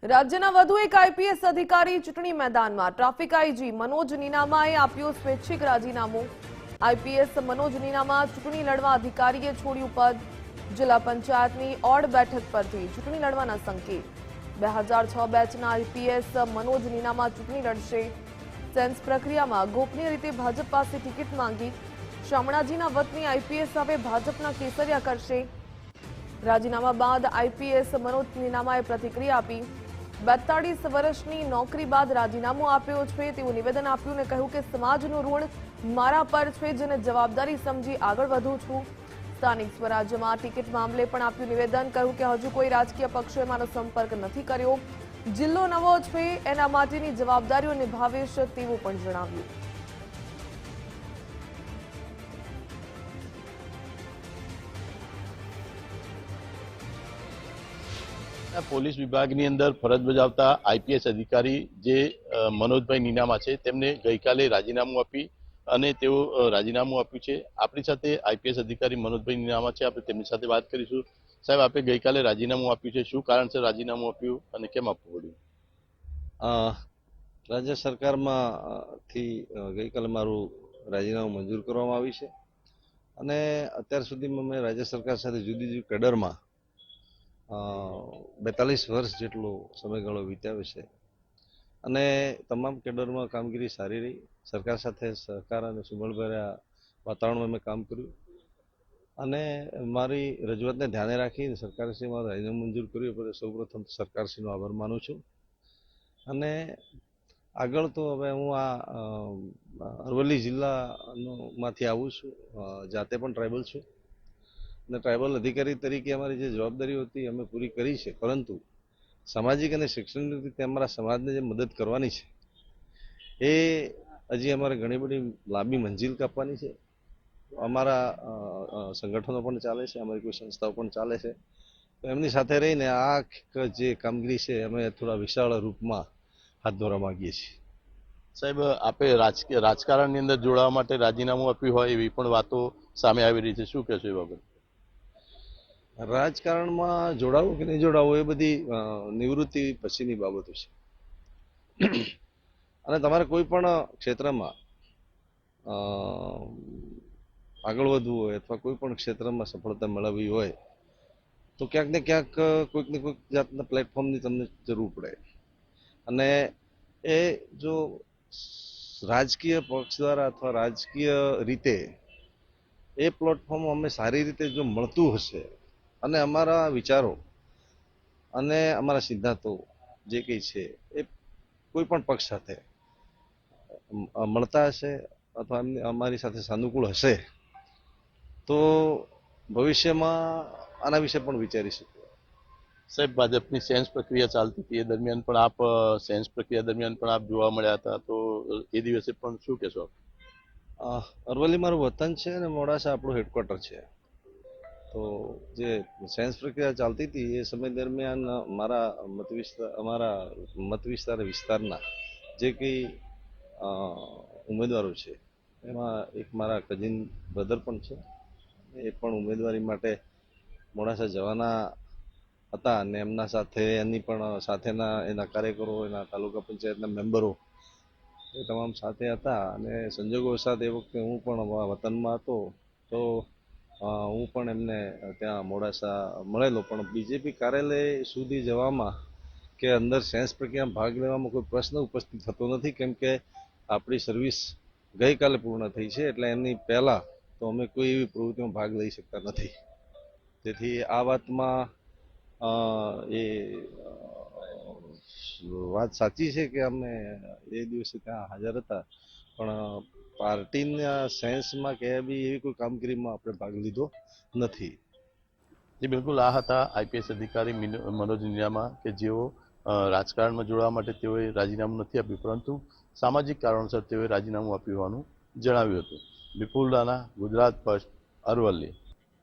રાજ્યના વધુ એક આઈપીએસ અધિકારી ચૂંટણી મેદાનમાં ટ્રાફિક આઈજી મનોજ નીનામાએ આપ્યું સ્વૈચ્છિક રાજીનામું। આઈપીએસ મનોજ નીનામા ચૂંટણી લડવા અધિકારીએ છોડ્યું પદ। જિલ્લા પંચાયતની ઓડ બેઠક પરથી ચૂંટણી લડવાના સંકેત। 2006 બેચના આઈપીએસ મનોજ નીનામા ચૂંટણી લડશે। સેન્સ પ્રક્રિયામાં ગોપનીય રીતે ભાજપ પાસે ટિકિટ માંગી। શામળાજીના વતની આઈપીએસ હવે ભાજપના કેસરિયા કરશે। રાજીનામા બાદ આઈપીએસ મનોજ નીનામાએ પ્રતિક્રિયા આપી। 42 વર્ષની નોકરી બાદ રાજીનામું આપ્યું છે તેવું નિવેદન આપ્યું અને કહ્યું કે સમાજનું ઋણ મારા પર છે, જેને જવાબદારી સમજી આગળ વધું છું। સ્થાનિક સ્વરાજ્યમાં ટિકિટ મામલે પણ આપ્યું નિવેદન। કહ્યું કે હજુ કોઈ રાજકીય પક્ષોએ મારો સંપર્ક નથી કર્યો। જિલ્લો નવો છે, એના માટેની જવાબદારીઓ નિભાવીશ તેવું પણ જણાવ્યું। પોલીસ વિભાગની અંદર ફરજ બજાવતા આઈપીએસ અધિકારી જે મનોજભાઈ નીનામા છે તેમને ગઈકાલે રાજીનામું આપી અને તેઓ રાજીનામું આપ્યું છે। આપણી સાથે આઈપીએસ અધિકારી મનોજભાઈ નીનામા છે, આપણે તેમની સાથે વાત કરીશું। સાહેબ, આપે ગઈકાલે રાજીનામું આપ્યું છે, શું કારણ છે રાજીનામું આપ્યું અને કેમ આપવું પડ્યું? રાજ્ય સરકારમાંથી ગઈકાલે મારું રાજીનામું મંજૂર કરવામાં આવ્યું છે અને અત્યાર સુધીમાં મેં રાજ્ય સરકાર સાથે જુદી જુદી કેડરમાં 42 વર્ષ જેટલો સમયગાળો વિતાવ્યો છે અને તમામ કેડરમાં કામગીરી સારી રહી। સરકાર સાથે સહકાર અને સુમેળભર્યા વાતાવરણમાં મેં કામ કર્યું અને મારી રજૂઆતને ધ્યાને રાખીને સરકારશ્રીએ મારું રાજીનામું મંજૂર કર્યું। પણ સૌપ્રથમ સરકારશ્રીનો આભાર માનું છું અને આગળ તો હવે હું આ અરવલ્લી જિલ્લામાંથી આવું છું, જાતે પણ ટ્રાઇબલ છું અને ટ્રાઇબલ અધિકારી તરીકે અમારી જે જવાબદારીઓ હતી અમે પૂરી કરી છે, પરંતુ સામાજિક અને શૈક્ષણિક રીતે અમારા સમાજને જે મદદ કરવાની છે એ હજી અમારે ઘણી બધી લાંબી મંજિલ કાપવાની છે। અમારા સંગઠનો પણ ચાલે છે, અમારી કોઈ સંસ્થાઓ પણ ચાલે છે, તો એમની સાથે રહીને આ જે કામગીરી છે અમે થોડા વિશાળ રૂપમાં હાથ ધરવા માંગીએ છીએ। સાહેબ, આપે રાજકારણની અંદર જોડાવા માટે રાજીનામું આપ્યું હોય એવી પણ વાતો સામે આવી રહી છે, શું કહેશો એ બાબત? રાજકારણમાં જોડાવું કે નહીં જોડાવું એ બધી નિવૃત્તિ પછીની બાબતો છે અને તમારે કોઈ પણ ક્ષેત્રમાં આગળ વધવું હોય અથવા કોઈ પણ ક્ષેત્રમાં સફળતા મેળવવી હોય તો ક્યાંક ને ક્યાંક કોઈક ને કોઈક જાતના પ્લેટફોર્મની તમને જરૂર પડે અને એ જો રાજકીય પક્ષ દ્વારા અથવા રાજકીય રીતે એ પ્લેટફોર્મ અમે સારી રીતે જો મળતું હશે અને અમારા વિચારો અને અમારા સિદ્ધાંતો જે કંઈ છે એ કોઈ પણ પક્ષ સાથે મળતા હશે અથવા અમારી સાથે સાનુકૂળ હશે તો ભવિષ્યમાં આના વિશે પણ વિચારી શકીએ। સાહેબ, ભાજપની સેન્સ પ્રક્રિયા ચાલતી હતી, એ દરમિયાન પણ આપ સેન્સ પ્રક્રિયા દરમિયાન પણ આપ જોવા મળ્યા હતા, તો એ દિવસે પણ શું કહેશો? અરવલ્લી મારું વતન છે અને મોડાસા આપણું હેડક્વાર્ટર છે, તો જે સેન્સ પ્રક્રિયા ચાલતી હતી એ સમય દરમિયાન અમારા મત વિસ્તારના જે કંઈ ઉમેદવારો છે એમાં એક મારા કઝિન બ્રધર પણ છે, એ પણ ઉમેદવારી માટે મોડાસા જવાના હતા અને એમના સાથે એની પણ સાથેના એના કાર્યકરો, એના તાલુકા પંચાયતના મેમ્બરો એ તમામ સાથે હતા અને સંજોગો વસાત એ વખતે હું પણ વતનમાં હતો તો હું પણ એમને ત્યાં મોડાસા મળેલો, પણ બીજેપી કાર્યાલય સુધી જવામાં કે અંદર સેન્સ પ્રક્રિયામાં ભાગ લેવામાં કોઈ પ્રશ્ન ઉપસ્થિત થતો નથી, કેમ કે આપણી સર્વિસ ગઈકાલે પૂર્ણ થઈ છે, એટલે એની પહેલાં તો અમે કોઈ એવી પ્રવૃત્તિમાં ભાગ લઈ શકતા નથી। તેથી આ વાતમાં એ વાત સાચી છે કે અમે એ દિવસે ત્યાં હાજર હતા, પણ પાર્ટીના સેન્સમાં કે એવી કોઈ કામગીરીમાં આપણે ભાગ લીધો નથી। જી બિલકુલ, આ હતા આઈપીએસ અધિકારી મનોજ નીનામા કે જેઓ રાજકારણમાં જોડાવા માટે તેઓએ રાજીનામું નથી આપ્યું, પરંતુ સામાજિક કારણોસર તેઓએ રાજીનામું આપ્યું હોવાનું જણાવ્યું હતું। વિપુલ રાણા, ગુજરાત ફર્સ્ટ, અરવલ્લી।